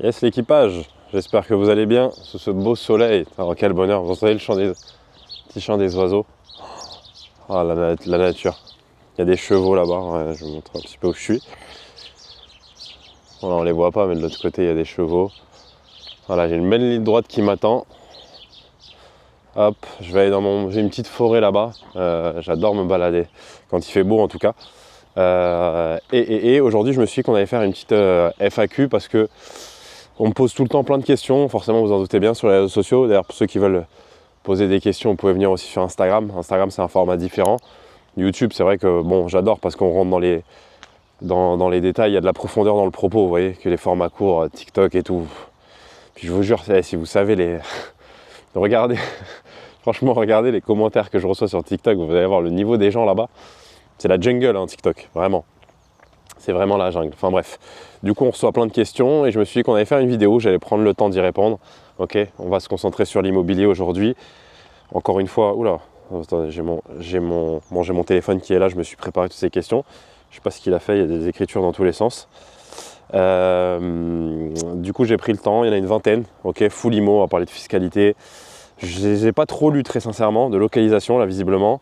Yes l'équipage, j'espère que vous allez bien sous ce beau soleil. Alors quel bonheur, vous entendez le petit chant des oiseaux. Oh, la nature. Il y a des chevaux là-bas, ouais, je vous montre un petit peu où je suis. Voilà, on les voit pas, mais de l'autre côté il y a des chevaux. Voilà, j'ai une belle ligne droite qui m'attend. Hop, je vais aller j'ai une petite forêt là-bas. J'adore me balader, quand il fait beau en tout cas. Et aujourd'hui je me suis dit qu'on allait faire une petite FAQ parce que on me pose tout le temps plein de questions, forcément vous en doutez bien sur les réseaux sociaux. D'ailleurs pour ceux qui veulent poser des questions, vous pouvez venir aussi sur Instagram. Instagram c'est un format différent. YouTube c'est vrai que bon j'adore parce qu'on rentre dans les détails, il y a de la profondeur dans le propos, vous voyez, que les formats courts, TikTok et tout. Puis je vous jure, si vous savez regardez, franchement regardez les commentaires que je reçois sur TikTok, vous allez voir le niveau des gens là-bas. C'est la jungle hein, TikTok, vraiment. C'est vraiment la jungle. Enfin bref. Du coup, on reçoit plein de questions et je me suis dit qu'on allait faire une vidéo, j'allais prendre le temps d'y répondre. Ok, on va se concentrer sur l'immobilier aujourd'hui. Encore une fois, oula, attendez, j'ai mon téléphone qui est là, je me suis préparé toutes ces questions. Je ne sais pas ce qu'il a fait, il y a des écritures dans tous les sens. Du coup, j'ai pris le temps, il y en a une vingtaine. Ok, full IMO, on va parler de fiscalité. Je ne les ai pas trop lus très sincèrement, de localisation là visiblement.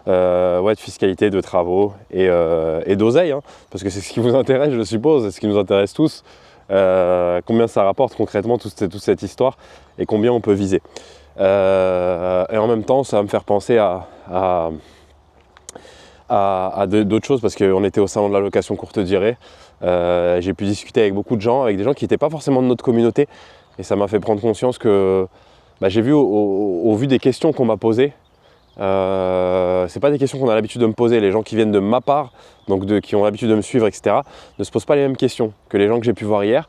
Ouais, de fiscalité, de travaux et d'oseille, hein, parce que c'est ce qui vous intéresse, je suppose, c'est ce qui nous intéresse tous. Combien ça rapporte concrètement toute cette histoire et combien on peut viser. Et en même temps, ça va me faire penser à d'autres choses parce qu'on était au salon de la location courte durée. J'ai pu discuter avec beaucoup de gens, avec des gens qui n'étaient pas forcément de notre communauté, et ça m'a fait prendre conscience que j'ai vu au vu des questions qu'on m'a posées. C'est pas des questions qu'on a l'habitude de me poser. Les gens qui viennent de ma part, donc qui ont l'habitude de me suivre, etc., ne se posent pas les mêmes questions que les gens que j'ai pu voir hier.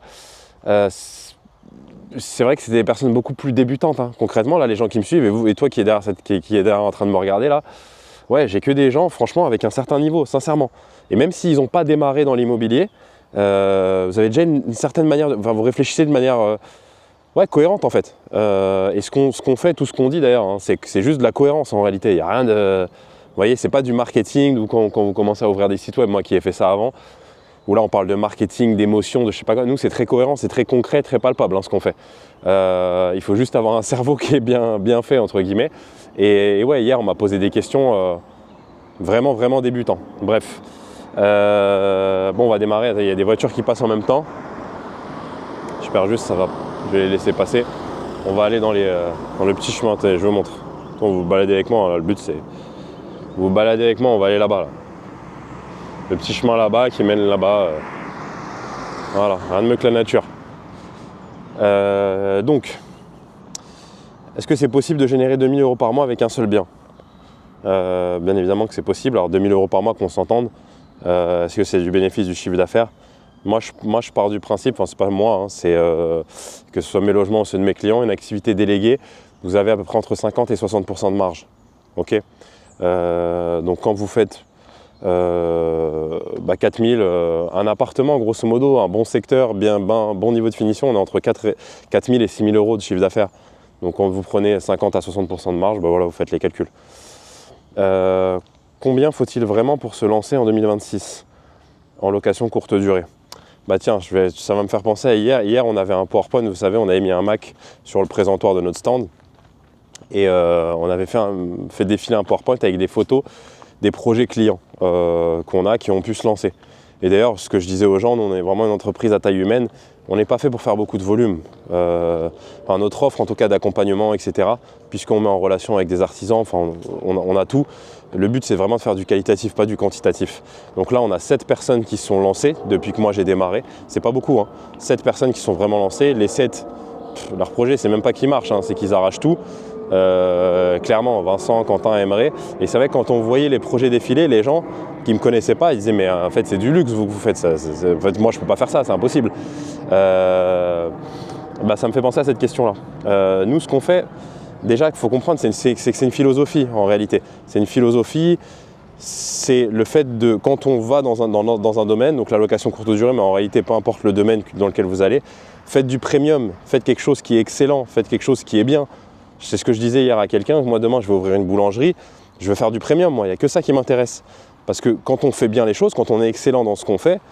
C'est vrai que c'est des personnes beaucoup plus débutantes, hein. Concrètement, là, les gens qui me suivent, et vous et toi qui est derrière en train de me regarder là, ouais, j'ai que des gens, franchement, avec un certain niveau, sincèrement. Et même s'ils n'ont pas démarré dans l'immobilier, vous avez déjà une certaine manière, vous réfléchissez de manière cohérente en fait. Et ce qu'on fait, tout ce qu'on dit d'ailleurs, hein, c'est juste de la cohérence en réalité. Il n'y a rien de. Vous voyez, c'est pas du marketing ou quand vous commencez à ouvrir des sites web, moi qui ai fait ça avant, où là on parle de marketing, d'émotion, de je sais pas quoi. Nous c'est très cohérent, c'est très concret, très palpable hein, ce qu'on fait. Il faut juste avoir un cerveau qui est bien fait entre guillemets. Et ouais, hier on m'a posé des questions vraiment débutants. Bref. Bon, on va démarrer. Il y a des voitures qui passent en même temps. J'espère juste ça va. Je vais les laisser passer. On va aller dans le petit chemin. Je vous montre. Quand vous vous baladez avec moi, là, le but c'est vous vous baladez avec moi. On va aller là-bas. Là. Le petit chemin là-bas qui mène là-bas. Voilà, rien de mieux que la nature. Donc, est-ce que c'est possible de générer 2 000 € par mois avec un seul bien ? Bien évidemment que c'est possible. Alors 2 000 € par mois qu'on s'entende. Est-ce que c'est du bénéfice du chiffre d'affaires ? Moi je pars du principe, enfin c'est pas moi, hein, c'est que ce soit mes logements ou ceux de mes clients, une activité déléguée, vous avez à peu près entre 50 et 60% de marge. Ok. Donc quand vous faites 4 000, un appartement grosso modo, un bon secteur, bon niveau de finition, on est entre 4 000 et 6 000 € de chiffre d'affaires. Donc quand vous prenez 50 à 60% de marge, voilà, vous faites les calculs. Combien faut-il vraiment pour se lancer en 2026 en location courte durée ? Tiens, ça va me faire penser à hier. Hier, on avait un PowerPoint, vous savez, on avait mis un Mac sur le présentoir de notre stand. Et on avait fait défiler un PowerPoint avec des photos des projets clients qui ont pu se lancer. Et d'ailleurs, ce que je disais aux gens, nous, on est vraiment une entreprise à taille humaine. On n'est pas fait pour faire beaucoup de volume. Notre offre, en tout cas d'accompagnement, etc., puisqu'on met en relation avec des artisans, enfin, on a tout. Le but, c'est vraiment de faire du qualitatif, pas du quantitatif. Donc là, on a 7 personnes qui se sont lancées depuis que moi j'ai démarré. C'est pas beaucoup, hein. 7 personnes qui sont vraiment lancées. Les 7, leur projet, c'est même pas qu'ils marchent, hein, c'est qu'ils arrachent tout. Clairement, Vincent, Quentin, Emre. Et c'est vrai que quand on voyait les projets défiler, les gens qui ne me connaissaient pas, ils disaient mais en fait c'est du luxe vous faites ça. En fait, moi je peux pas faire ça, c'est impossible. Ça me fait penser à cette question-là. Nous ce qu'on fait, déjà il faut comprendre, c'est que c'est une philosophie en réalité. C'est une philosophie, c'est le fait de quand on va dans un domaine, donc la location courte durée, mais en réalité peu importe le domaine dans lequel vous allez, faites du premium, faites quelque chose qui est excellent, faites quelque chose qui est bien. C'est ce que je disais hier à quelqu'un, moi demain je vais ouvrir une boulangerie, je veux faire du premium, moi, il n'y a que ça qui m'intéresse. Parce que quand on fait bien les choses, quand on est excellent dans ce qu'on fait,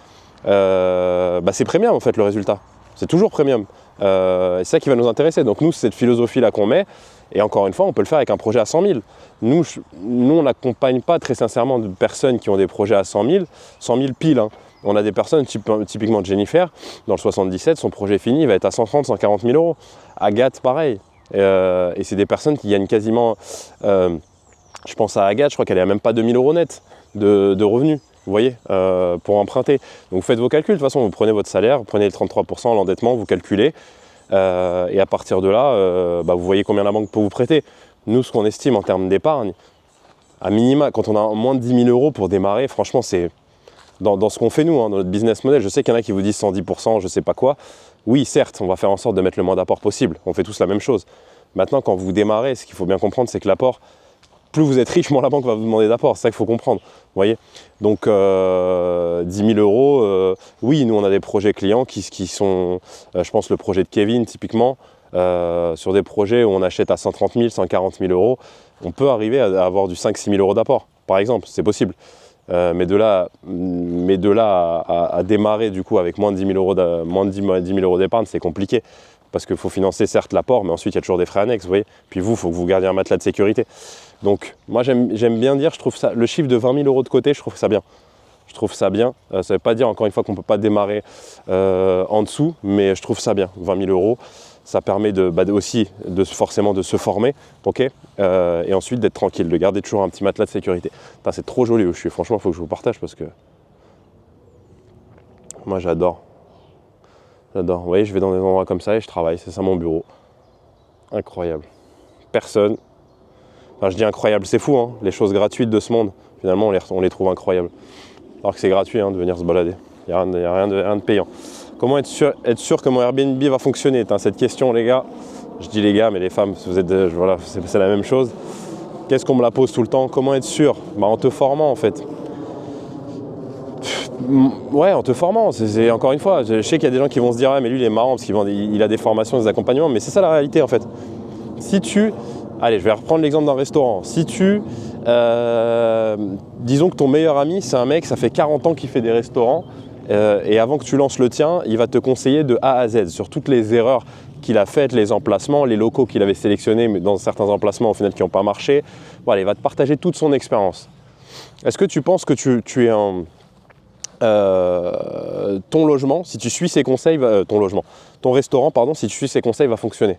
c'est premium en fait le résultat. C'est toujours premium. C'est ça qui va nous intéresser. Donc nous, c'est cette philosophie-là qu'on met. Et encore une fois, on peut le faire avec un projet à 100 000. Nous on n'accompagne pas très sincèrement de personnes qui ont des projets à 100 000 pile. Hein. On a des personnes, typiquement Jennifer, dans le 77, son projet fini, il va être à 130 000, 140 000 euros. Agathe, pareil. Et c'est des personnes qui gagnent quasiment, je pense à Agathe, je crois qu'elle est à même pas 2 000 euros net de revenus. Vous voyez, pour emprunter. Donc vous faites vos calculs, de toute façon, vous prenez votre salaire, vous prenez les 33%, l'endettement, vous calculez. Et à partir de là, vous voyez combien la banque peut vous prêter. Nous, ce qu'on estime en termes d'épargne, à minima, quand on a moins de 10 000 euros pour démarrer, franchement, c'est dans ce qu'on fait nous, hein, dans notre business model. Je sais qu'il y en a qui vous disent 110%, je ne sais pas quoi. Oui, certes, on va faire en sorte de mettre le moins d'apport possible. On fait tous la même chose. Maintenant, quand vous démarrez, ce qu'il faut bien comprendre, c'est que l'apport, plus vous êtes riche, moins la banque va vous demander d'apport. C'est ça qu'il faut comprendre. Vous voyez. Donc, 10 000 euros, oui, nous, on a des projets clients qui sont, je pense, le projet de Kevin, typiquement, sur des projets où on achète à 130 000, 140 000 euros, on peut arriver à avoir du 5-6 000 euros d'apport, par exemple. C'est possible. Mais de là à démarrer, du coup, avec moins de 10 000 euros d'épargne, c'est compliqué. Parce qu'il faut financer certes l'apport, mais ensuite il y a toujours des frais annexes, vous voyez. Puis vous, il faut que vous gardiez un matelas de sécurité. Donc moi j'aime bien dire, je trouve ça, le chiffre de 20 000 euros de côté, je trouve ça bien. Je trouve ça bien. Ça ne veut pas dire encore une fois qu'on ne peut pas démarrer en dessous, mais je trouve ça bien. 20 000 euros, ça permet aussi forcément de se former, ok, et ensuite d'être tranquille, de garder toujours un petit matelas de sécurité. Putain, c'est trop joli où je suis, franchement il faut que je vous partage parce que moi j'adore. J'adore. Vous voyez, je vais dans des endroits comme ça et je travaille. C'est ça mon bureau. Incroyable. Personne. Enfin, je dis incroyable, c'est fou, hein. Les choses gratuites de ce monde, finalement, on les trouve incroyables. Alors que c'est gratuit, hein, de venir se balader. Il n'y a rien de payant. Comment être sûr que mon Airbnb va fonctionner? Cette question, les gars. Je dis les gars, mais les femmes, si vous êtes, voilà, c'est la même chose. Qu'est-ce qu'on me la pose tout le temps? Comment être sûr? En te formant, en fait. Ouais, en te formant, c'est encore une fois, je sais qu'il y a des gens qui vont se dire ah, mais lui il est marrant parce qu'il a des formations, des accompagnements, mais c'est ça la réalité en fait. Si tu, allez, je vais reprendre l'exemple d'un restaurant. Si tu, disons que ton meilleur ami c'est un mec, ça fait 40 ans qu'il fait des restaurants et avant que tu lances le tien, il va te conseiller de A à Z sur toutes les erreurs qu'il a faites, les emplacements, les locaux qu'il avait sélectionnés, mais dans certains emplacements au final qui n'ont pas marché. Voilà, il va te partager toute son expérience. Est-ce que tu penses que tu es un ton logement, si tu suis ses conseils, ton restaurant, pardon, si tu suis ses conseils, va fonctionner.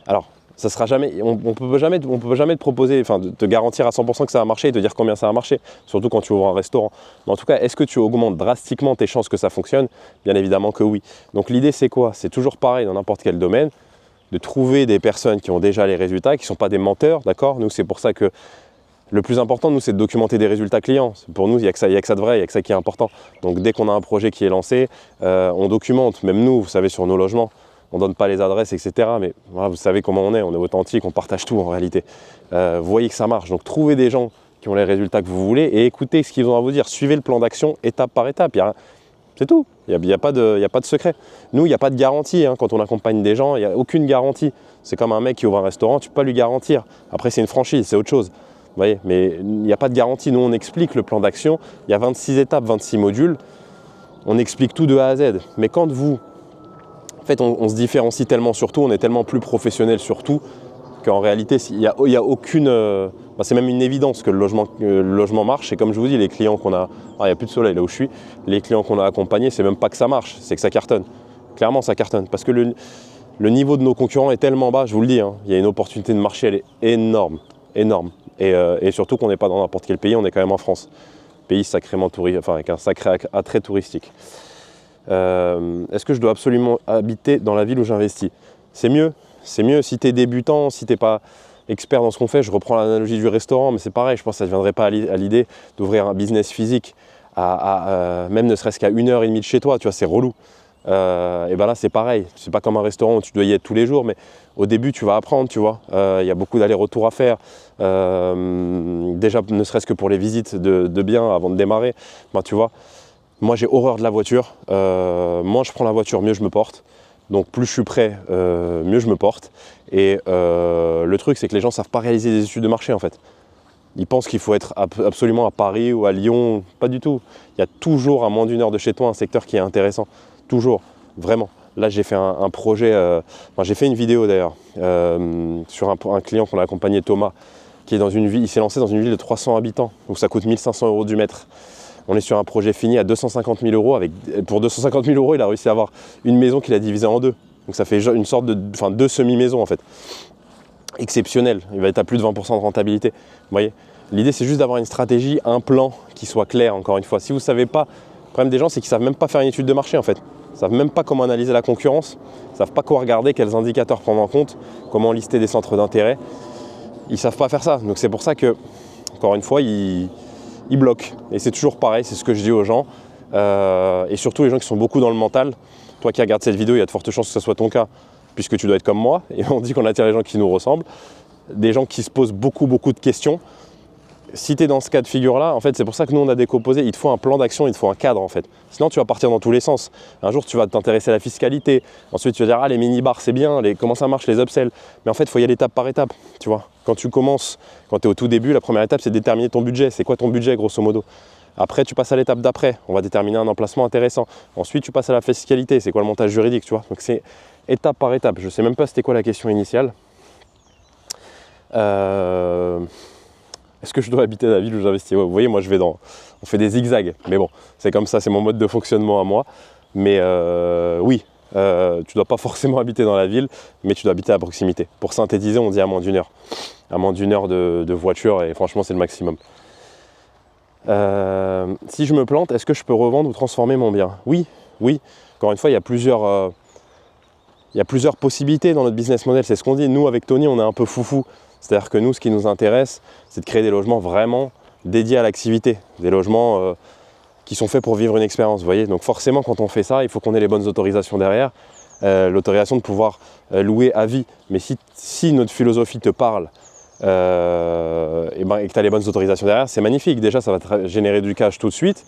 Alors, ça sera jamais, on peut jamais te proposer, enfin, de te garantir à 100% que ça va marcher et te dire combien ça va marcher, surtout quand tu ouvres un restaurant. Mais en tout cas, est-ce que tu augmentes drastiquement tes chances que ça fonctionne? Bien évidemment que oui. Donc l'idée, c'est quoi? C'est toujours pareil dans n'importe quel domaine, de trouver des personnes qui ont déjà les résultats, qui ne sont pas des menteurs, d'accord? Nous, c'est pour ça que le plus important, nous, c'est de documenter des résultats clients. Pour nous, il n'y a que ça de vrai, il n'y a que ça qui est important. Donc dès qu'on a un projet qui est lancé, on documente. Même nous, vous savez, sur nos logements, on ne donne pas les adresses, etc. Mais voilà, vous savez comment on est authentique, on partage tout en réalité. Vous voyez que ça marche. Donc trouvez des gens qui ont les résultats que vous voulez et écoutez ce qu'ils ont à vous dire. Suivez le plan d'action étape par étape. C'est tout. Il n'y a pas de secret. Nous, il n'y a pas de garantie. Hein, quand on accompagne des gens, il n'y a aucune garantie. C'est comme un mec qui ouvre un restaurant, tu ne peux pas lui garantir. Après, c'est une franchise, c'est autre chose. Vous voyez, mais il n'y a pas de garantie. Nous, on explique le plan d'action. Il y a 26 étapes, 26 modules. On explique tout de A à Z. Mais quand vous... En fait, on se différencie tellement sur tout, on est tellement plus professionnel sur tout, qu'en réalité, il n'y a aucune... c'est même une évidence que le logement marche. Et comme je vous dis, les clients qu'on a... il n'y a plus de soleil là où je suis. Les clients qu'on a accompagnés, c'est même pas que ça marche, c'est que ça cartonne. Clairement, ça cartonne. Parce que le niveau de nos concurrents est tellement bas, je vous le dis. Hein, il y a une opportunité de marché, elle est énorme. Énorme. Et surtout qu'on n'est pas dans n'importe quel pays, on est quand même en France. Pays sacrément avec un sacré attrait touristique. Est-ce que je dois absolument habiter dans la ville où j'investis? C'est mieux si tu es débutant, si tu n'es pas expert dans ce qu'on fait. Je reprends l'analogie du restaurant, mais c'est pareil, je pense que ça ne viendrait pas à l'idée d'ouvrir un business physique, même ne serait-ce qu'à 1h30 de chez toi, tu vois, c'est relou. Et ben là c'est pareil, c'est pas comme un restaurant où tu dois y être tous les jours, mais au début tu vas apprendre, tu vois, y a beaucoup d'allers-retours à faire, déjà ne serait-ce que pour les visites de biens avant de démarrer, tu vois, moi j'ai horreur de la voiture, moins je prends la voiture, mieux je me porte, donc plus je suis prêt, mieux je me porte, et le truc c'est que les gens savent pas réaliser des études de marché en fait. Ils pensent qu'il faut être absolument à Paris ou à Lyon, pas du tout. Il y a toujours à moins d'1 heure de chez toi un secteur qui est intéressant. Toujours, vraiment. Là, j'ai fait un projet, j'ai fait une vidéo d'ailleurs, sur un client qu'on a accompagné, Thomas, qui est dans une ville, il s'est lancé dans une ville de 300 habitants, où ça coûte 1 500 € du mètre. On est sur un projet fini à 250 000 €. Pour 250 000 €, il a réussi à avoir une maison qu'il a divisée en deux. Donc ça fait une sorte de, deux semi-maisons en fait. Exceptionnel, il va être à plus de 20% de rentabilité. Vous voyez, l'idée c'est juste d'avoir une stratégie, un plan qui soit clair encore une fois. Si vous ne savez pas, le problème des gens c'est qu'ils ne savent même pas faire une étude de marché en fait. Ils ne savent même pas comment analyser la concurrence, ils ne savent pas quoi regarder, quels indicateurs prendre en compte, comment lister des centres d'intérêt. Ils ne savent pas faire ça. Donc c'est pour ça que, encore une fois, ils bloquent. Et c'est toujours pareil, c'est ce que je dis aux gens. Et surtout les gens qui sont beaucoup dans le mental. Toi qui regardes cette vidéo, il y a de fortes chances que ce soit ton cas, puisque tu dois être comme moi. Et on dit qu'on attire les gens qui nous ressemblent. Des gens qui se posent beaucoup de questions. Si tu es dans ce cas de figure-là, en fait, c'est pour ça que nous, on a décomposé. Il te faut un plan d'action, il te faut un cadre, en fait. Sinon, tu vas partir dans tous les sens. Un jour, tu vas t'intéresser à la fiscalité. Ensuite, tu vas dire, ah, les mini-bars, c'est bien. Comment ça marche, les upsells? Mais en fait, il faut y aller étape par étape, tu vois. Quand tu commences, quand tu es au tout début, la première étape, c'est de déterminer ton budget. C'est quoi ton budget, grosso modo? Après, tu passes à l'étape d'après. On va déterminer un emplacement intéressant. Ensuite, tu passes à la fiscalité. C'est quoi le montage juridique, tu vois? Donc, c'est étape par étape. Je ne sais même pas c'était quoi la question initiale. Est-ce que je dois habiter la ville où j'investis? Ouais, vous voyez, moi, on fait des zigzags. Mais bon, c'est comme ça, c'est mon mode de fonctionnement à moi. Mais oui, tu ne dois pas forcément habiter dans la ville, mais tu dois habiter à proximité. Pour synthétiser, on dit à moins d'une heure. À moins d'une heure de voiture, et franchement, c'est le maximum. Si je me plante, est-ce que je peux revendre ou transformer mon bien? Oui. Encore une fois, il y a plusieurs possibilités dans notre business model. C'est ce qu'on dit. Nous, avec Tony, on est un peu foufou. C'est-à-dire que nous, ce qui nous intéresse, c'est de créer des logements vraiment dédiés à l'activité. Des logements qui sont faits pour vivre une expérience, vous voyez. Donc forcément, quand on fait ça, il faut qu'on ait les bonnes autorisations derrière. L'autorisation de pouvoir louer à vie. Mais si notre philosophie te parle, et que tu as les bonnes autorisations derrière, c'est magnifique. Déjà, ça va te générer du cash tout de suite.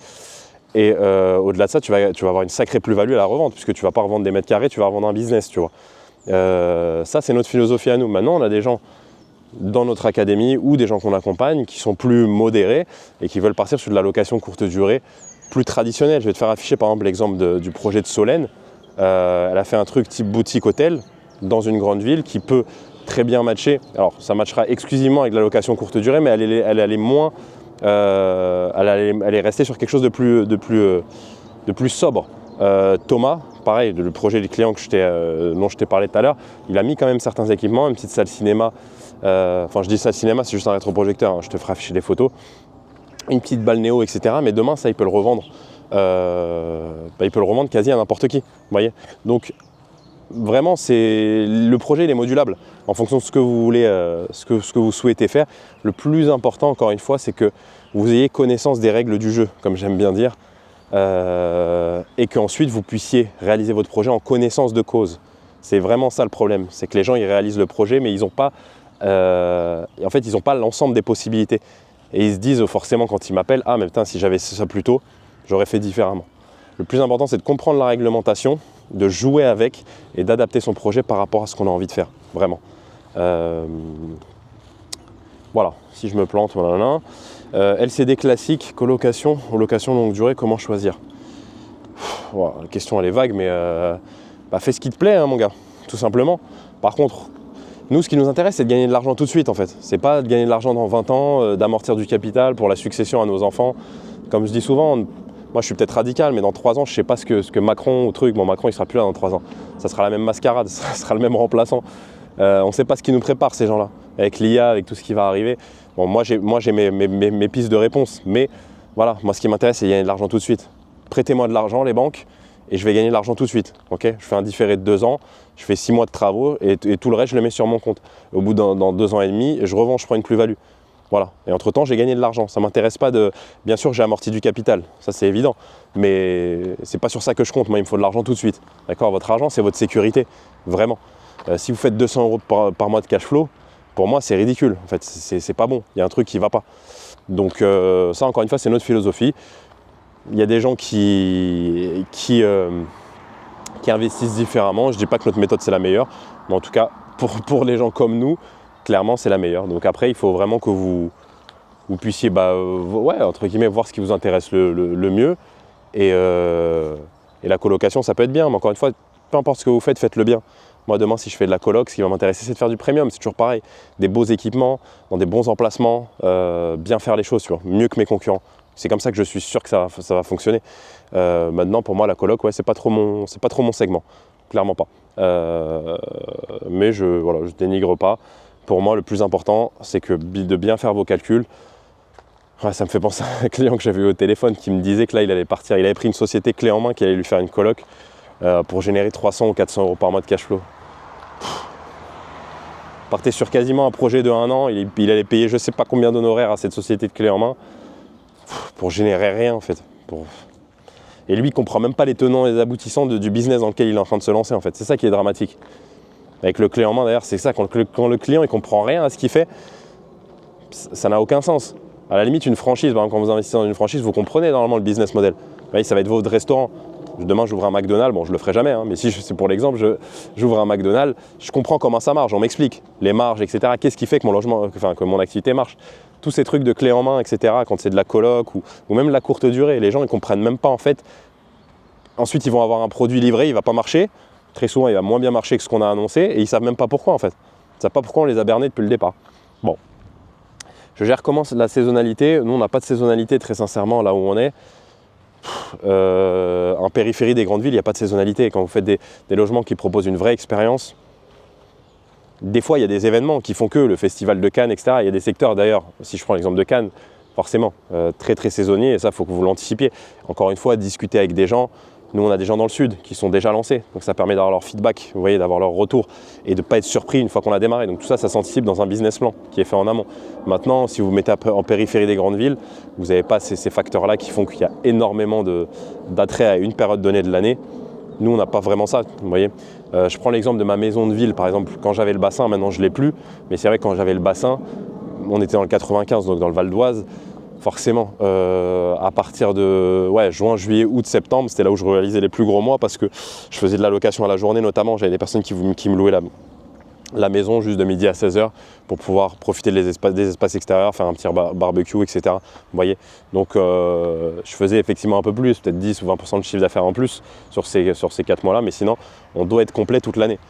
Et au-delà de ça, tu vas avoir une sacrée plus-value à la revente, puisque tu ne vas pas revendre des mètres carrés, tu vas revendre un business, tu vois. Ça, c'est notre philosophie à nous. Maintenant, on a des gens dans notre académie ou des gens qu'on accompagne qui sont plus modérés et qui veulent partir sur de la location courte durée plus traditionnelle. Je vais te faire afficher par exemple l'exemple du projet de Solène. Elle a fait un truc type boutique hôtel dans une grande ville qui peut très bien matcher. Alors ça matchera exclusivement avec la location courte durée, mais elle allait moins, elle allait rester sur quelque chose de plus sobre. Thomas, pareil, le projet du client dont je t'ai parlé tout à l'heure, il a mis quand même certains équipements, une petite salle cinéma. Je dis salle cinéma, c'est juste un rétroprojecteur, hein, je te ferai afficher des photos. Une petite balnéo, etc. Mais demain, ça, il peut le revendre. Il peut le revendre quasi à n'importe qui. Vous voyez. Donc, vraiment, le projet, il est modulable en fonction de ce que vous voulez, ce que vous souhaitez faire. Le plus important, encore une fois, c'est que vous ayez connaissance des règles du jeu, comme j'aime bien dire, et qu'ensuite vous puissiez réaliser votre projet en connaissance de cause. C'est vraiment ça le problème, c'est que les gens ils réalisent le projet, mais ils n'ont pas, en fait, ils n'ont pas l'ensemble des possibilités. Et ils se disent forcément quand ils m'appellent, ah mais putain, si j'avais ça plus tôt, j'aurais fait différemment. Le plus important, c'est de comprendre la réglementation, de jouer avec et d'adapter son projet par rapport à ce qu'on a envie de faire, vraiment. Voilà, si je me plante, voilà. LCD classique, colocation ou location longue durée, comment choisir? Voilà, la question elle est vague, mais fais ce qui te plaît, hein, mon gars, tout simplement. Par contre, nous, ce qui nous intéresse, c'est de gagner de l'argent tout de suite, en fait. C'est pas de gagner de l'argent dans 20 ans, d'amortir du capital pour la succession à nos enfants. Comme je dis souvent, moi je suis peut-être radical, mais dans 3 ans, je sais pas ce que Macron ou truc. Bon, Macron, il sera plus là dans 3 ans. Ça sera la même mascarade, ça sera le même remplaçant. On sait pas ce qui nous prépare, ces gens-là. Avec l'IA, avec tout ce qui va arriver. Bon, moi j'ai mes pistes de réponse, mais voilà, moi ce qui m'intéresse, c'est de gagner de l'argent tout de suite. Prêtez-moi de l'argent, les banques, et je vais gagner de l'argent tout de suite. Okay, je fais un différé de 2 ans, je fais 6 mois de travaux, et tout le reste, je le mets sur mon compte. Au bout dans 2 ans et demi, je revends, je prends une plus-value. Voilà. Et entre-temps, j'ai gagné de l'argent. Ça ne m'intéresse pas de... Bien sûr, j'ai amorti du capital, ça c'est évident, mais c'est pas sur ça que je compte. Moi, il me faut de l'argent tout de suite. D'accord, votre argent, c'est votre sécurité, vraiment. Si vous faites 200 € par mois de cash flow, pour moi, c'est ridicule. En fait, c'est pas bon. Il y a un truc qui va pas. Donc ça, encore une fois, c'est notre philosophie. Il y a des gens qui investissent différemment. Je dis pas que notre méthode, c'est la meilleure. Mais en tout cas, pour les gens comme nous, clairement, c'est la meilleure. Donc après, il faut vraiment que vous puissiez, entre guillemets, voir ce qui vous intéresse le mieux. Et la colocation, ça peut être bien. Mais encore une fois, peu importe ce que vous faites, faites-le bien. Moi, demain, si je fais de la coloc, ce qui va m'intéresser, c'est de faire du premium. C'est toujours pareil. Des beaux équipements, dans des bons emplacements, bien faire les choses, tu vois, mieux que mes concurrents. C'est comme ça que je suis sûr que ça va fonctionner. Maintenant, pour moi, la coloc, ouais, c'est pas trop mon segment. Clairement pas. Mais je dénigre pas. Pour moi, le plus important, c'est que de bien faire vos calculs. Ouais, ça me fait penser à un client que j'avais eu au téléphone qui me disait que là, il allait partir. Il avait pris une société clé en main qui allait lui faire une coloc pour générer 300 ou 400 euros par mois de cash flow. Partait sur quasiment un projet de 1 an. Il allait payer je ne sais pas combien d'honoraires à cette société de clé en main pour générer rien en fait. Et lui, il ne comprend même pas les tenants et les aboutissants du business dans lequel il est en train de se lancer en fait. C'est ça qui est dramatique. Avec le clé en main d'ailleurs, c'est ça, quand le client ne comprend rien à ce qu'il fait, ça n'a aucun sens. À la limite, une franchise, par exemple, quand vous investissez dans une franchise, vous comprenez normalement le business model. Vous voyez, ça va être votre restaurant. Demain, j'ouvre un McDonald's, bon, je le ferai jamais, hein, mais si c'est pour l'exemple, j'ouvre un McDonald's, je comprends comment ça marche, on m'explique les marges, etc. Qu'est-ce qui fait que mon activité marche. Tous ces trucs de clé en main, etc. Quand c'est de la coloc ou même de la courte durée, les gens ne comprennent même pas en fait. Ensuite, ils vont avoir un produit livré, il ne va pas marcher. Très souvent, il va moins bien marcher que ce qu'on a annoncé et ils ne savent même pas pourquoi en fait. Ils ne savent pas pourquoi on les a bernés depuis le départ. Bon. Je gère comment la saisonnalité. Nous, on n'a pas de saisonnalité très sincèrement là où on est. En périphérie des grandes villes, il n'y a pas de saisonnalité. Quand vous faites des logements qui proposent une vraie expérience, des fois, il y a des événements qui font que le festival de Cannes, etc. Il y a des secteurs d'ailleurs, si je prends l'exemple de Cannes, forcément, très très saisonnier et ça, il faut que vous l'anticipiez. Encore une fois, discuter avec des gens. Nous, on a des gens dans le sud qui sont déjà lancés, donc ça permet d'avoir leur feedback, vous voyez, d'avoir leur retour et de ne pas être surpris une fois qu'on a démarré. Donc tout ça, ça s'anticipe dans un business plan qui est fait en amont. Maintenant, si vous vous mettez en périphérie des grandes villes, vous n'avez pas ces facteurs-là qui font qu'il y a énormément d'attrait à une période donnée de l'année. Nous, on n'a pas vraiment ça, vous voyez. Je prends l'exemple de ma maison de ville, par exemple, quand j'avais le bassin, maintenant je ne l'ai plus, mais c'est vrai que quand j'avais le bassin, on était dans le 95, donc dans le Val d'Oise. Forcément, à partir de juin, juillet, août, septembre, c'était là où je réalisais les plus gros mois parce que je faisais de la location à la journée notamment. J'avais des personnes qui me louaient la maison juste de midi à 16h pour pouvoir profiter des espaces extérieurs, faire un petit barbecue, etc. Vous voyez. Donc je faisais effectivement un peu plus, peut-être 10 ou 20% de chiffre d'affaires en plus sur ces 4 mois-là, mais sinon, on doit être complet toute l'année.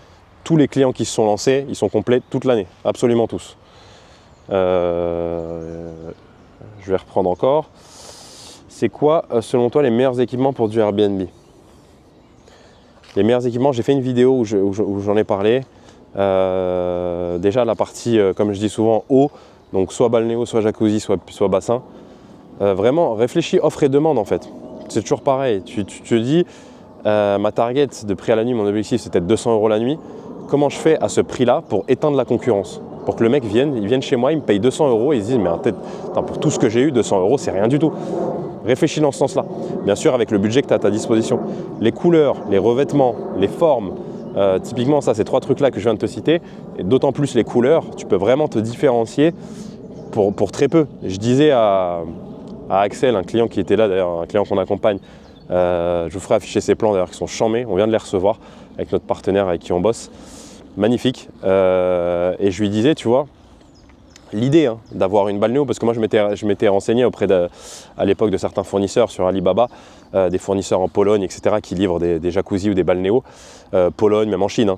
Tous les clients qui se sont lancés, ils sont complets toute l'année, absolument tous. Je vais reprendre encore. C'est quoi, selon toi, les meilleurs équipements pour du Airbnb ? Les meilleurs équipements, j'ai fait une vidéo où j'en ai parlé. Déjà, la partie, comme je dis souvent, eau, donc soit balnéo, soit jacuzzi, soit bassin. Vraiment, réfléchis offre et demande en fait. C'est toujours pareil. Tu te dis, ma target de prix à la nuit, mon objectif, c'était 200 € la nuit. Comment je fais à ce prix-là pour éteindre la concurrence ? Pour que le mec vienne chez moi, il me paye 200 € et il se dit mais pour tout ce que j'ai eu, 200 € c'est rien du tout. Réfléchis dans ce sens-là. Bien sûr avec le budget que tu as à ta disposition. Les couleurs, les revêtements, les formes, typiquement ça c'est 3 trucs-là que je viens de te citer. Et d'autant plus les couleurs, tu peux vraiment te différencier pour très peu. Je disais à Axel, un client qui était là d'ailleurs, un client qu'on accompagne, je vous ferai afficher ses plans d'ailleurs qui sont chamés, on vient de les recevoir avec notre partenaire avec qui on bosse. Magnifique. Et je lui disais, tu vois, l'idée d'avoir une balnéo, parce que moi je m'étais renseigné à l'époque de certains fournisseurs sur Alibaba, des fournisseurs en Pologne, etc., qui livrent des jacuzzis ou des balnéos, Pologne, même en Chine,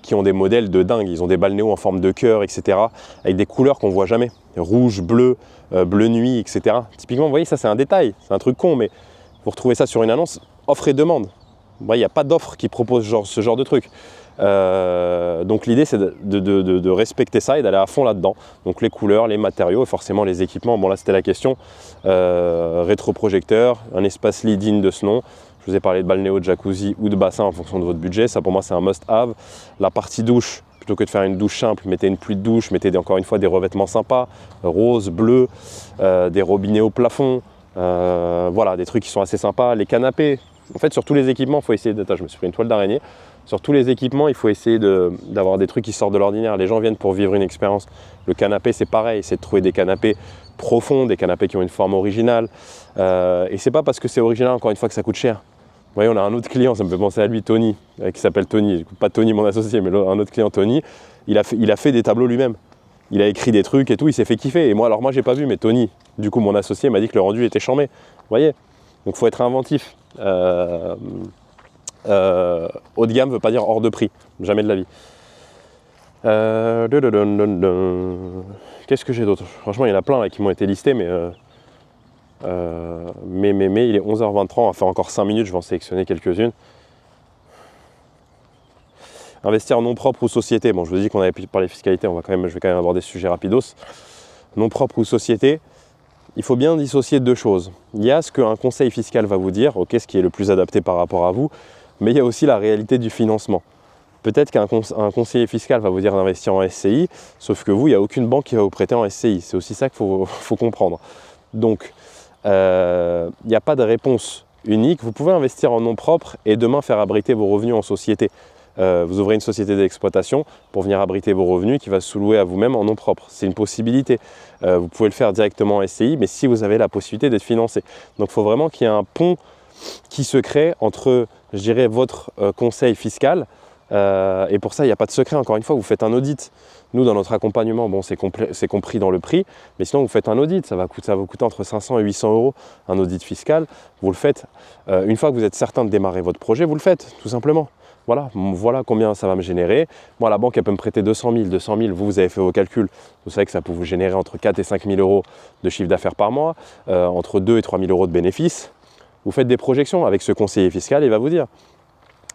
qui ont des modèles de dingue. Ils ont des balnéos en forme de cœur, etc., avec des couleurs qu'on ne voit jamais. Rouge, bleu, bleu nuit, etc. Typiquement, vous voyez, ça c'est un détail, c'est un truc con, mais vous retrouvez ça sur une annonce, offre et demande. Il n'y a pas d'offre qui propose ce genre de truc. Donc l'idée c'est de respecter ça et d'aller à fond là-dedans. Donc les couleurs, les matériaux et forcément les équipements. Bon là c'était la question. Rétroprojecteur, un espace lit digne de ce nom. Je vous ai parlé de balnéo, de jacuzzi ou de bassin en fonction de votre budget. Ça pour moi c'est un must-have. La partie douche, plutôt que de faire une douche simple, mettez une pluie de douche, mettez encore une fois des revêtements sympas, rose, bleu, des robinets au plafond. Voilà, des trucs qui sont assez sympas. Les canapés. En fait sur tous les équipements, il faut essayer je me suis pris une toile d'araignée. Sur tous les équipements, il faut essayer d'avoir des trucs qui sortent de l'ordinaire. Les gens viennent pour vivre une expérience. Le canapé, c'est pareil. C'est de trouver des canapés profonds, des canapés qui ont une forme originale. Et c'est pas parce que c'est original, encore une fois, que ça coûte cher. Vous voyez, on a un autre client, ça me fait penser à lui, Tony, qui s'appelle Tony. Pas Tony, mon associé, mais un autre client, Tony. Il a fait des tableaux lui-même. Il a écrit des trucs et tout, il s'est fait kiffer. Et moi, j'ai pas vu, mais Tony, du coup, mon associé m'a dit que le rendu était charmé. Vous voyez ? Donc, il faut être inventif. Haut de gamme ne veut pas dire hors de prix, jamais de la vie. Qu'est-ce que j'ai d'autre? Franchement, il y en a plein là, qui m'ont été listés, mais il est 11h23, on va faire encore 5 minutes, je vais en sélectionner quelques-unes. Investir en nom propre ou société. Bon, je vous ai dit qu'on avait parlé fiscalité, je vais quand même aborder ce sujet rapidos. Nom propre ou société, il faut bien dissocier deux choses. Il y a ce qu'un conseil fiscal va vous dire, ok, ce qui est le plus adapté par rapport à vous, mais il y a aussi la réalité du financement. Peut-être qu'un conseiller fiscal va vous dire d'investir en SCI, sauf que vous, il n'y a aucune banque qui va vous prêter en SCI. C'est aussi ça qu'il faut comprendre. Donc, il n'y a pas de réponse unique. Vous pouvez investir en nom propre et demain faire abriter vos revenus en société. Vous ouvrez une société d'exploitation pour venir abriter vos revenus qui va se sous-louer à vous-même en nom propre. C'est une possibilité. Vous pouvez le faire directement en SCI, mais si vous avez la possibilité d'être financé. Donc il faut vraiment qu'il y ait un pont qui se crée entre, je dirais, votre conseil fiscal. Et pour ça, il n'y a pas de secret. Encore une fois, vous faites un audit. Nous, dans notre accompagnement, bon, c'est compris dans le prix, mais sinon, vous faites un audit. Ça va vous coûter entre 500 et 800 euros un audit fiscal. Vous le faites. Une fois que vous êtes certain de démarrer votre projet, vous le faites, tout simplement. Voilà combien ça va me générer. Moi, la banque, elle peut me prêter 200 000. Vous avez fait vos calculs. Vous savez que ça peut vous générer entre 4 et 5 000 euros de chiffre d'affaires par mois, entre 2 et 3 000 euros de bénéfices. Vous faites des projections avec ce conseiller fiscal, il va vous dire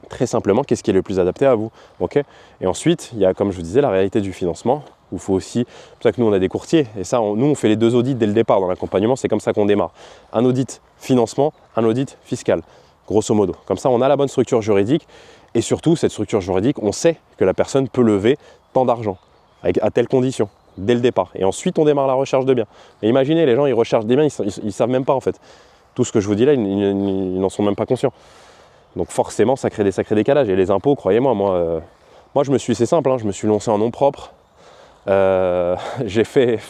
très simplement qu'est-ce qui est le plus adapté à vous. Okay, et ensuite, il y a, comme je vous disais, la réalité du financement. Il faut aussi, c'est pour ça que nous, on a des courtiers. Et ça, nous, on fait les deux audits dès le départ dans l'accompagnement. C'est comme ça qu'on démarre. Un audit financement, un audit fiscal, grosso modo. Comme ça, on a la bonne structure juridique. Et surtout, cette structure juridique, on sait que la personne peut lever tant d'argent, à telle condition, dès le départ. Et ensuite, on démarre la recherche de biens. Et imaginez, les gens, ils recherchent des biens, ils ne savent même pas en fait. Tout ce que je vous dis là, ils n'en sont même pas conscients. Donc forcément, ça crée des sacrés décalages. Et les impôts, croyez-moi, moi c'est simple, hein, je me suis lancé en nom propre. J'ai fait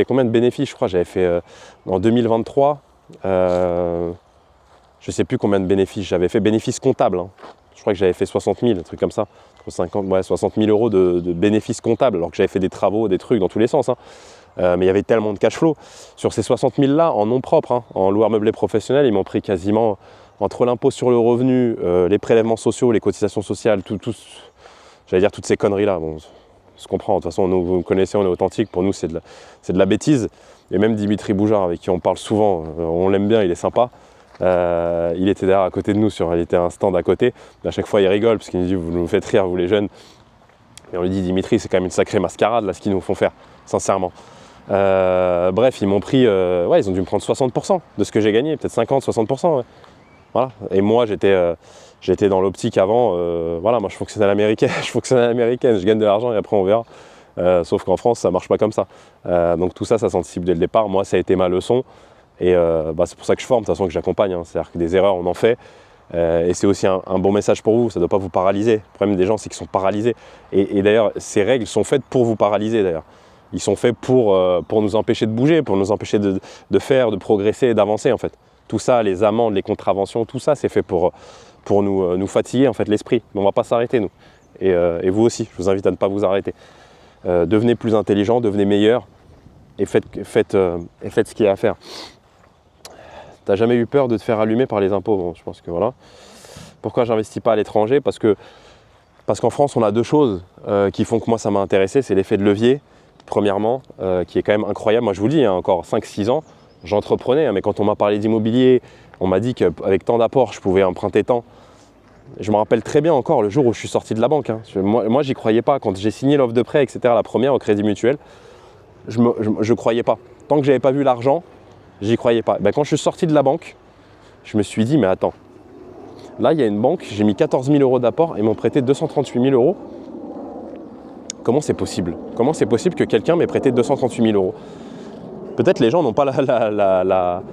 combien de bénéfices, je crois, j'avais fait en 2023, je ne sais plus combien de bénéfices, j'avais fait bénéfices comptables. Hein. Je crois que j'avais fait 60 000, un truc comme ça, 60 000 euros de bénéfices comptables, alors que j'avais fait des travaux, des trucs dans tous les sens. Hein. Mais il y avait tellement de cash flow. Sur ces 60 000 là, en nom propre, hein, en loueur meublé professionnel, ils m'ont pris quasiment, entre l'impôt sur le revenu, les prélèvements sociaux, les cotisations sociales, j'allais dire toutes ces conneries-là. Bon, on se comprend, de toute façon, nous, vous me connaissez, on est authentique, pour nous c'est de la bêtise. Et même Dimitri Boujard, avec qui on parle souvent, on l'aime bien, il est sympa. Il était d'ailleurs à côté de nous, il était à un stand à côté. À chaque fois, il rigole parce qu'il nous dit vous nous faites rire, vous les jeunes. Et on lui dit Dimitri, c'est quand même une sacrée mascarade là, ce qu'ils nous font faire, sincèrement. Bref, ils m'ont pris, ils ont dû me prendre 60% de ce que j'ai gagné, peut-être 50-60%. Ouais. Voilà. Et moi, j'étais dans l'optique avant. Moi, je fonctionne à l'américaine, je gagne de l'argent et après on verra. Sauf qu'en France, ça marche pas comme ça. Donc tout ça, ça s'anticipe dès le départ. Moi, ça a été ma leçon. Et c'est pour ça que je forme, de toute façon que j'accompagne, hein. C'est-à-dire que des erreurs on en fait, et c'est aussi un bon message pour vous, ça ne doit pas vous paralyser. Le problème des gens c'est qu'ils sont paralysés, et d'ailleurs ces règles sont faites pour vous paralyser d'ailleurs. Ils sont faits pour nous empêcher de bouger, pour nous empêcher de faire, de progresser, d'avancer en fait. Tout ça, les amendes, les contraventions, tout ça c'est fait pour nous fatiguer en fait l'esprit, mais on ne va pas s'arrêter nous. Et vous aussi, je vous invite à ne pas vous arrêter. Devenez plus intelligent, devenez meilleur, et faites ce qu'il y a à faire. T'as jamais eu peur de te faire allumer par les impôts? Bon, je pense que voilà. Pourquoi j'investis pas à l'étranger? Parce qu'en France, on a deux choses qui font que moi, ça m'a intéressé. C'est l'effet de levier, premièrement, qui est quand même incroyable. Moi, je vous le dis, hein, encore 5-6 ans, j'entreprenais. Hein, mais quand on m'a parlé d'immobilier, on m'a dit qu'avec tant d'apports, je pouvais emprunter tant. Je me rappelle très bien encore le jour où je suis sorti de la banque. Hein. Moi, j'y croyais pas. Quand j'ai signé l'offre de prêt, etc., la première au Crédit Mutuel, je croyais pas. Tant que j'avais pas vu l'argent, j'y croyais pas. Quand je suis sorti de la banque, je me suis dit, mais attends, là, il y a une banque, j'ai mis 14 000 euros d'apport et ils m'ont prêté 238 000 euros. Comment c'est possible? Comment c'est possible que quelqu'un m'ait prêté 238 000 euros? Peut-être les gens n'ont pas la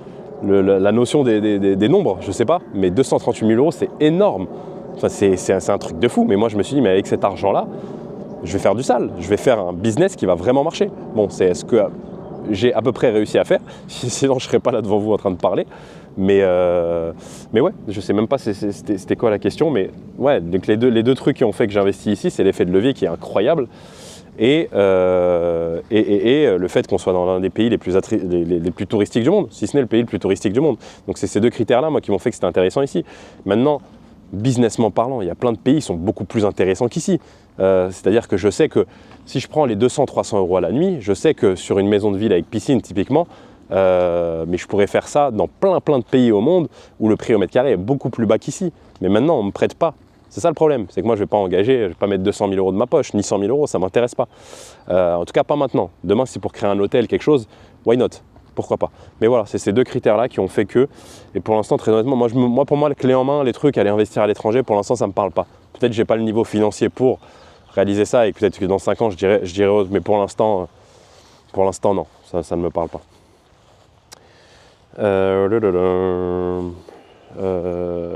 notion des nombres, je sais pas, mais 238 000 euros, c'est énorme. Enfin, c'est un truc de fou. Mais moi, je me suis dit, mais avec cet argent-là, je vais faire du sale. Je vais faire un business qui va vraiment marcher. Bon, c'est ce que j'ai à peu près réussi à faire, sinon je ne serais pas là devant vous en train de parler, mais ouais, je sais même pas c'était quoi la question, mais ouais, donc les deux trucs qui ont fait que j'investis ici, c'est l'effet de levier qui est incroyable, et le fait qu'on soit dans l'un des pays les plus touristiques du monde, si ce n'est le pays le plus touristique du monde. Donc c'est ces deux critères-là, moi, qui m'ont fait que c'était intéressant ici. Maintenant, businessment parlant, il y a plein de pays qui sont beaucoup plus intéressants qu'ici. C'est-à-dire que je sais que si je prends les 200-300 € à la nuit, je sais que sur une maison de ville avec piscine typiquement, mais je pourrais faire ça dans plein de pays au monde où le prix au mètre carré est beaucoup plus bas qu'ici. Mais maintenant, on ne me prête pas. C'est ça le problème, c'est que moi je ne vais pas engager, je ne vais pas mettre 200 000 € de ma poche, ni 100 000 €, ça ne m'intéresse pas. En tout cas, pas maintenant. Demain, c'est pour créer un hôtel, quelque chose, why not? Pourquoi pas? Mais voilà, c'est ces deux critères-là qui ont fait que, et pour l'instant, très honnêtement, moi, pour moi, le clé en main, les trucs, aller investir à l'étranger, pour l'instant, ça ne me parle pas. Peut-être que je n'ai pas le niveau financier pour réaliser ça, et peut-être que dans 5 ans, je dirais autre, mais pour l'instant, non, ça ne me parle pas.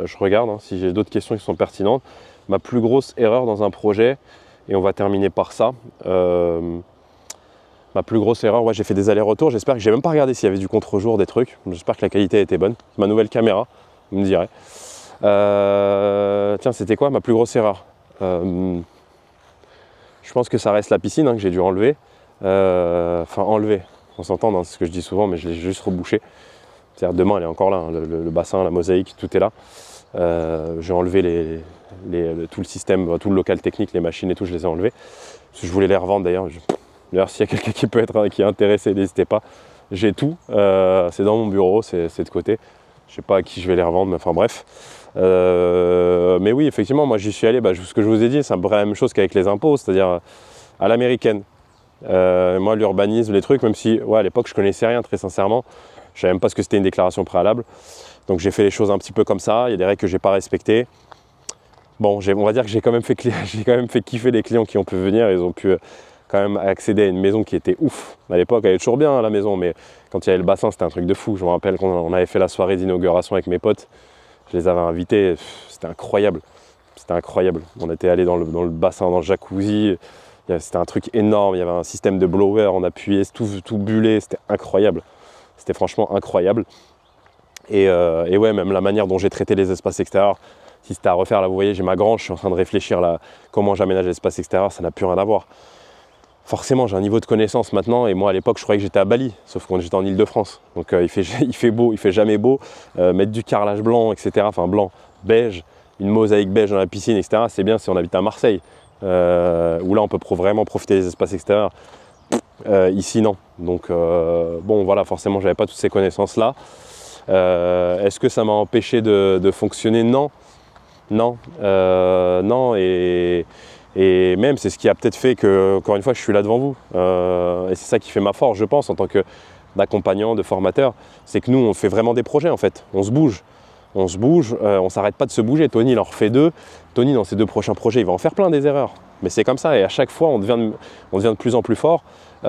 Je regarde si j'ai d'autres questions qui sont pertinentes. Ma plus grosse erreur dans un projet, et on va terminer par ça. Ma plus grosse erreur, ouais, j'ai fait des allers-retours. J'espère que j'ai même pas regardé s'il y avait du contre-jour, des trucs. J'espère que la qualité était bonne. Ma nouvelle caméra, vous me direz. Tiens, c'était quoi ma plus grosse erreur? Je pense que ça reste la piscine que j'ai dû enlever. Enfin, enlever. On s'entend dans ce que je dis souvent, mais je l'ai juste rebouché. C'est-à-dire demain, elle est encore là. Le bassin, la mosaïque, tout est là. J'ai enlevé tout le système, tout le local technique, les machines et tout, je les ai enlevés. Parce que je voulais les revendre d'ailleurs. D'ailleurs, s'il y a quelqu'un qui est intéressé, n'hésitez pas. J'ai tout. C'est dans mon bureau, c'est de côté. Je ne sais pas à qui je vais les revendre, mais enfin bref. Mais oui, effectivement, moi j'y suis allé. Ce que je vous ai dit, c'est un peu la même chose qu'avec les impôts, c'est-à-dire à l'américaine. Moi, l'urbanisme, les trucs, même si à l'époque je connaissais rien, très sincèrement. Je ne savais même pas ce que c'était une déclaration préalable. Donc j'ai fait les choses un petit peu comme ça. Il y a des règles que je n'ai pas respectées. Bon, on va dire que j'ai quand même fait kiffer les clients qui ont pu venir. Ils ont pu quand même accéder à une maison qui était ouf. À l'époque, elle est toujours bien, la maison, mais quand il y avait le bassin, c'était un truc de fou. Je me rappelle qu'on avait fait la soirée d'inauguration avec mes potes. Je les avais invités. C'était incroyable. C'était incroyable. On était allés dans le bassin, dans le jacuzzi. C'était un truc énorme. Il y avait un système de blower. On appuyait, tout bullé. C'était incroyable. C'était franchement incroyable. Et ouais, même la manière dont j'ai traité les espaces extérieurs, si c'était à refaire, là vous voyez, j'ai ma grange, je suis en train de réfléchir là, comment j'aménage l'espace extérieur, ça n'a plus rien à voir. Forcément, j'ai un niveau de connaissance maintenant, et moi à l'époque, je croyais que j'étais à Bali, sauf que j'étais en Ile-de-France. Donc il fait beau, il fait jamais beau. Mettre du carrelage blanc, etc., enfin blanc, beige, une mosaïque beige dans la piscine, etc., c'est bien si on habite à Marseille, où là on peut vraiment profiter des espaces extérieurs. Ici non, donc bon voilà, forcément j'avais pas toutes ces connaissances là. Est-ce que ça m'a empêché de fonctionner? Non, et même c'est ce qui a peut-être fait que, encore une fois, je suis là devant vous, et c'est ça qui fait ma force, je pense, en tant d'accompagnant, de formateur, c'est que nous on fait vraiment des projets en fait, on se bouge, on s'arrête pas de se bouger. Tony il en refait 2, Tony dans ses 2 prochains projets il va en faire plein des erreurs, mais c'est comme ça, et à chaque fois on devient de plus en plus fort, et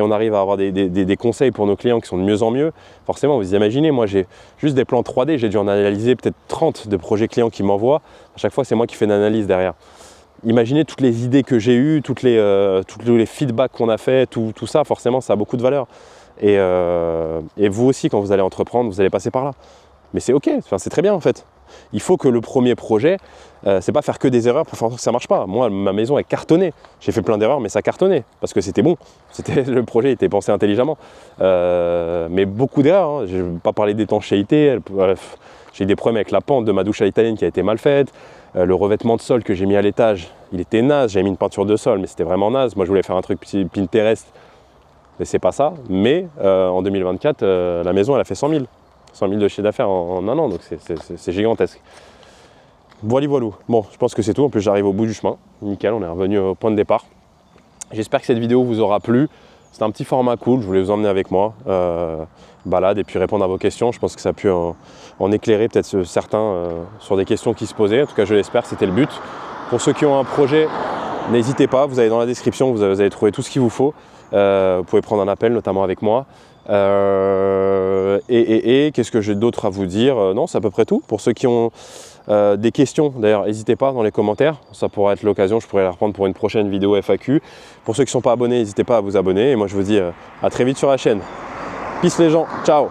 on arrive à avoir des conseils pour nos clients qui sont de mieux en mieux. Forcément, vous imaginez, moi j'ai juste des plans 3D, j'ai dû en analyser peut-être 30 de projets clients qui m'envoient, à chaque fois c'est moi qui fais une analyse derrière. Imaginez toutes les idées que j'ai eues, tous les feedbacks qu'on a fait, tout ça, forcément ça a beaucoup de valeur, et vous aussi quand vous allez entreprendre, vous allez passer par là. Mais c'est ok, c'est très bien en fait. Il faut que le premier projet, c'est pas faire que des erreurs pour faire que ça marche pas. Moi, ma maison est cartonnée. J'ai fait plein d'erreurs, mais ça cartonnait parce que c'était bon. Le projet était pensé intelligemment. Mais beaucoup d'erreurs. Je ne vais pas parler d'étanchéité. J'ai eu des problèmes avec la pente de ma douche à l'italienne qui a été mal faite. Le revêtement de sol que j'ai mis à l'étage, il était naze. J'avais mis une peinture de sol, mais c'était vraiment naze. Moi, je voulais faire un truc Pinterest, mais c'est pas ça. Mais en 2024, la maison, elle a fait 100 000. 100 000 de chiffre d'affaires en un an, donc c'est gigantesque. Voilà. Bon, je pense que c'est tout. En plus, j'arrive au bout du chemin. Nickel, on est revenu au point de départ. J'espère que cette vidéo vous aura plu. C'est un petit format cool, je voulais vous emmener avec moi. Balade et puis répondre à vos questions. Je pense que ça a pu en éclairer peut-être certains sur des questions qui se posaient. En tout cas, je l'espère, c'était le but. Pour ceux qui ont un projet, n'hésitez pas. Vous avez dans la description, vous allez trouver tout ce qu'il vous faut. Vous pouvez prendre un appel, notamment avec moi. Qu'est-ce que j'ai d'autre à vous dire? Non, c'est à peu près tout. Pour ceux qui ont des questions, d'ailleurs, n'hésitez pas dans les commentaires. Ça pourra être l'occasion, je pourrais les reprendre pour une prochaine vidéo FAQ. Pour ceux qui ne sont pas abonnés, n'hésitez pas à vous abonner. Et moi, je vous dis à très vite sur la chaîne. Peace les gens, ciao!